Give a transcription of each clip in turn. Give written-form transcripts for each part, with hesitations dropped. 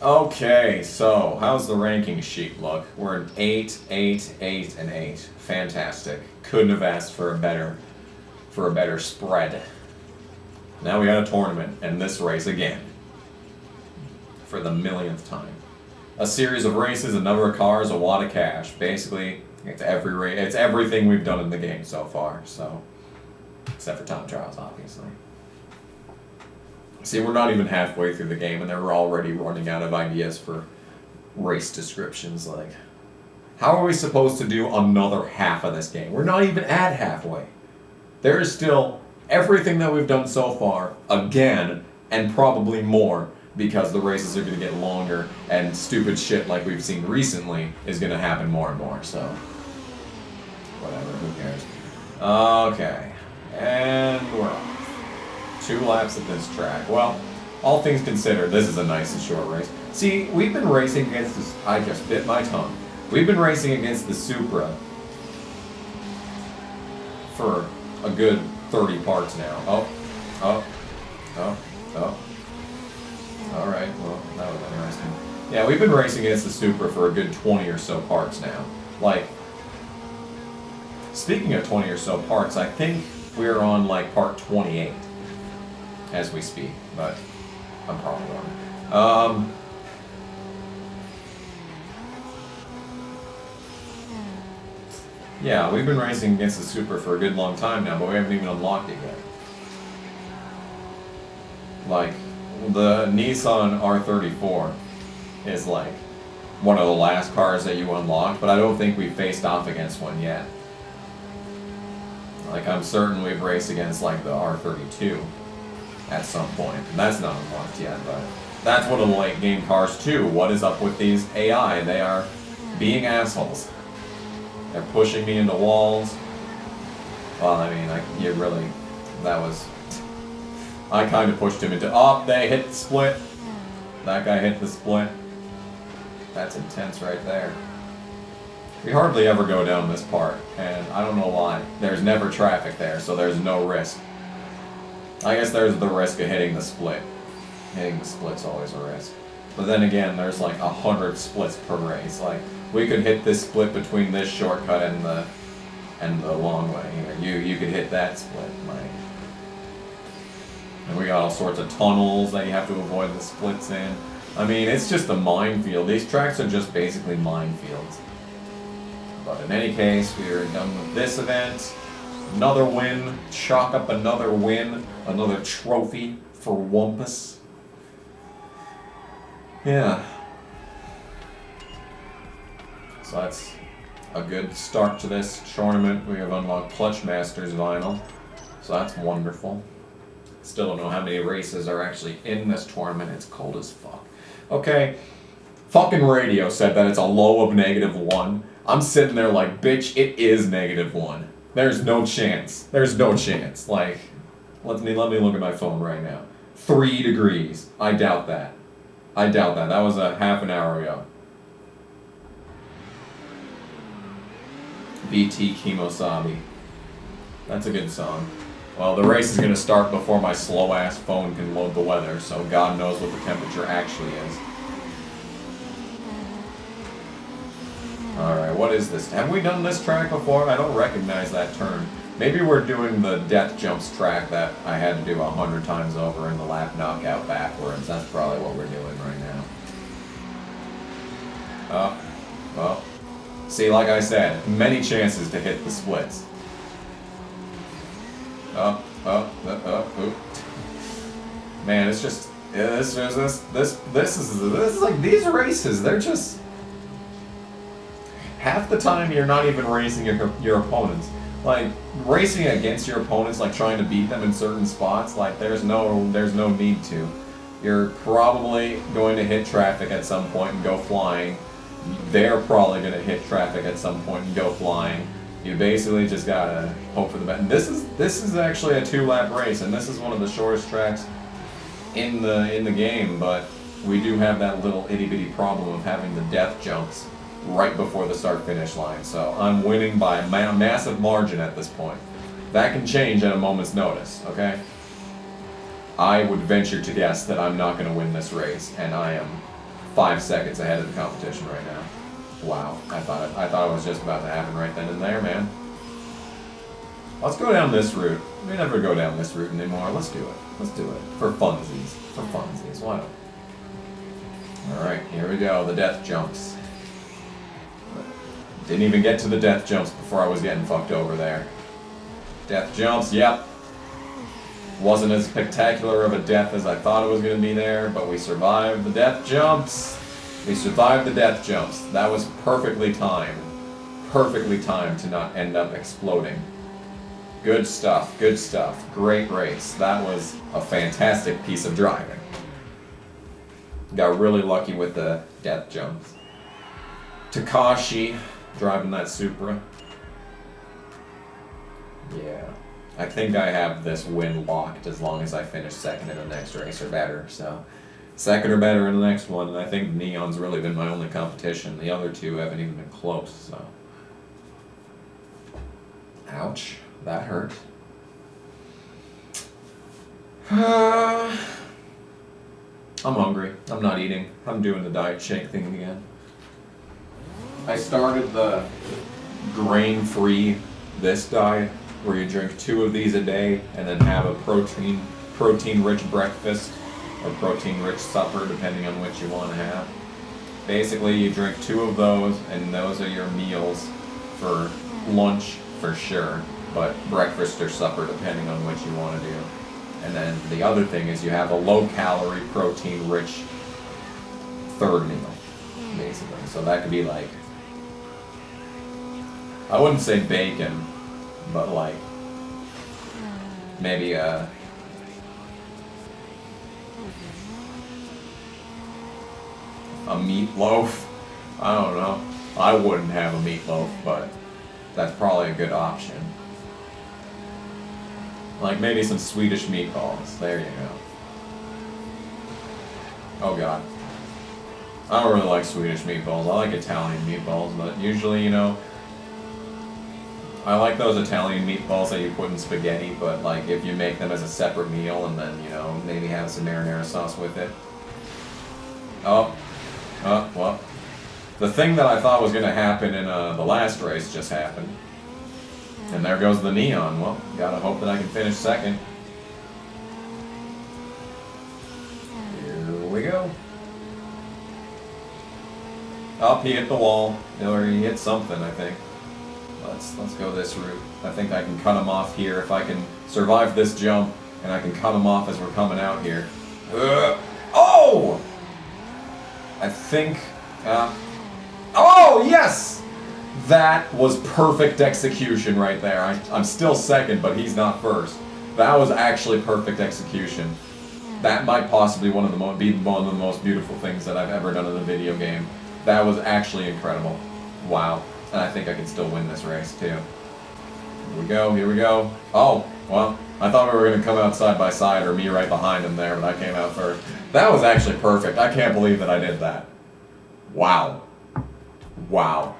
Okay, so how's the ranking sheet look? We're an 8, 8, 8, and 8. Fantastic. Couldn't have asked for a better spread. Now we got a tournament, and this race again. For the millionth time. A series of races, a number of cars, a wad of cash. Basically, it's it's everything we've done in the game so far, so except for time trials, obviously. See, we're not even halfway through the game, and they're already running out of ideas for race descriptions. Like, how are we supposed to do another half of this game? We're not even at halfway. There is still everything that we've done so far, again, and probably more, because the races are going to get longer, and stupid shit like we've seen recently is going to happen more and more, so whatever, who cares. Okay, and we're off. 2 laps at this track. Well, all things considered, this is a nice and short race. See, we've been racing against this. I just bit my tongue. We've been racing against the Supra for a good 30 parts now. Oh. Alright, well, that was interesting. Yeah, we've been racing against the Supra for a good 20 or so parts now. Like, speaking of 20 or so parts, I think we're on, like, part 28 as we speak, but I'm probably wrong. Yeah, we've been racing against the Supra for a good long time now, but we haven't even unlocked it yet. Like, the Nissan R34 is like one of the last cars that you unlock, but I don't think we've faced off against one yet. Like, I'm certain we've raced against like the R32 at some point, and that's not unlocked yet, but that's one of the late game cars too. What is up with these AI? They are being assholes. They're pushing me into walls. Well, I mean, I kind of pushed him into, they hit the split. That guy hit the split. That's intense right there. We hardly ever go down this part, and I don't know why. There's never traffic there, so there's no risk. I guess there's the risk of hitting the split. Hitting the split's always a risk. But then again, there's like 100 splits per race. Like, we could hit this split between this shortcut and the long way here. You could hit that split, like. And we got all sorts of tunnels that you have to avoid the splits in. I mean, it's just a minefield. These tracks are just basically minefields. But in any case, we are done with this event. Another win. Chalk up another win. Another trophy for Wumpus. Yeah. So that's a good start to this tournament. We have unlocked Clutch Masters vinyl. So that's wonderful. Still don't know how many races are actually in this tournament. It's cold as fuck. Okay. Fucking radio said that it's a low of -1. I'm sitting there like, bitch, it is -1. There's no chance. There's no chance. Like, let me look at my phone right now. 3 degrees. I doubt that. I doubt that. That was a half an hour ago. BT Kimosabi. That's a good song. Well, the race is going to start before my slow-ass phone can load the weather, so God knows what the temperature actually is. Alright, what is this? Have we done this track before? I don't recognize that turn. Maybe we're doing the death jumps track that I had to do 100 times over in the lap knockout backwards. That's probably what we're doing right now. Oh, well. See, like I said, many chances to hit the splits. Oop. Man, it's just this is like these races. They're just half the time you're not even racing your opponents. Like racing against your opponents, like trying to beat them in certain spots. Like there's no need to. You're probably going to hit traffic at some point and go flying. They're probably going to hit traffic at some point and go flying. You basically just gotta hope for the best. And this is actually a 2-lap race, and this is one of the shortest tracks in the game. But we do have that little itty bitty problem of having the death jumps right before the start-finish line. So I'm winning by a massive margin at this point. That can change at a moment's notice. Okay. I would venture to guess that I'm not going to win this race, and I am 5 seconds ahead of the competition right now. Wow, I thought it was just about to happen right then and there, man. Let's go down this route. We never go down this route anymore. Let's do it. Let's do it. For funsies. For funsies. Why not? Alright, here we go. The death jumps. Didn't even get to the death jumps before I was getting fucked over there. Death jumps, yep. Wasn't as spectacular of a death as I thought it was going to be there, but we survived the death jumps. We survived the death jumps. That was perfectly timed. Perfectly timed to not end up exploding. Good stuff, good stuff. Great race. That was a fantastic piece of driving. Got really lucky with the death jumps. Takashi driving that Supra. Yeah. I think I have this win locked as long as I finish second in the next race or better, so. Second or better in the next one, and I think Neon's really been my only competition. The other two haven't even been close, so. Ouch. That hurt. I'm hungry. I'm not eating. I'm doing the diet shake thing again. I started the grain-free this diet, where you drink 2 of these a day and then have a protein-rich breakfast or protein-rich supper, depending on which you want to have. Basically, you drink 2 of those, and those are your meals for lunch for sure, but breakfast or supper, depending on which you want to do. And then the other thing is you have a low-calorie, protein-rich third meal, basically. So that could be like, I wouldn't say bacon, but like maybe a meatloaf. I don't know. I wouldn't have a meatloaf, but that's probably a good option. Like maybe some Swedish meatballs. There you go. Oh god. I don't really like Swedish meatballs. I like Italian meatballs, but usually, you know, I like those Italian meatballs that you put in spaghetti, but like if you make them as a separate meal and then, you know, maybe have some marinara sauce with it. Oh, well. The thing that I thought was going to happen in the last race just happened. And there goes the Neon. Well, gotta hope that I can finish second. Here we go. Up, he hit the wall. Or he hit something, I think. Let's go this route. I think I can cut him off here if I can survive this jump, and I can cut him off as we're coming out here. Oh! I think... oh, yes! That was perfect execution right there. I'm still second, but he's not first. That was actually perfect execution. That might possibly be one of the most beautiful things that I've ever done in a video game. That was actually incredible. Wow. And I think I can still win this race, too. Here we go, here we go. Oh, well, I thought we were going to come out side by side, or me right behind him there, but I came out first. That was actually perfect. I can't believe that I did that. Wow. Wow.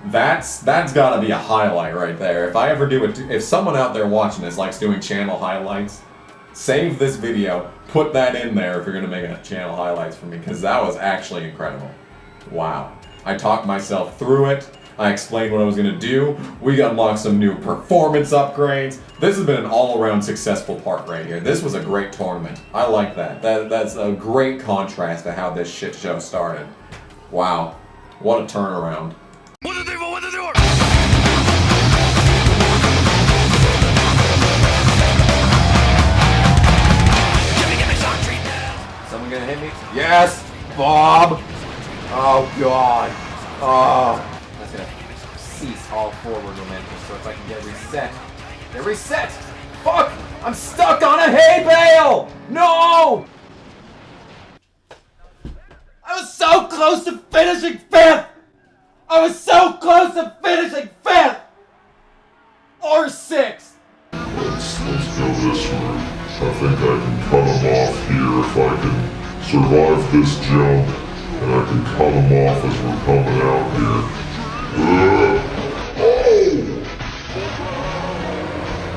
That's got to be a highlight right there. If I ever do it, if someone out there watching this likes doing channel highlights, save this video, put that in there if you're going to make a channel highlights for me, because that was actually incredible. Wow. I talked myself through it. I explained what I was going to do. We unlocked some new performance upgrades. This has been an all-around successful part right here. This was a great tournament. I like that. That's a great contrast to how this shit show started. Wow. What a turnaround. Someone gonna hit me? Yes! Bob! Oh god. Oh. That's gonna cease all forward momentum, so if I can get reset. Get reset! Fuck! I'm stuck on a hay bale! No! I was so close to finishing 5th! I was so close to finishing 5th! Or 6th! Let's go this way. I think I can cut him off here if I can survive this jump. And I can cut him off as we're coming out here. Oh!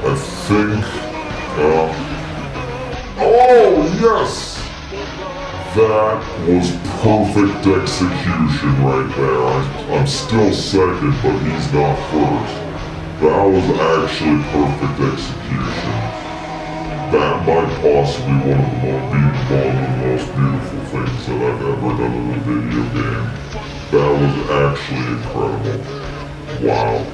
I think, oh yes! That was perfect execution right there. I'm still second, but he's not first. That was actually perfect execution. That might possibly be one of the most beautiful things that I've ever done in a video game. That was actually incredible. Wow.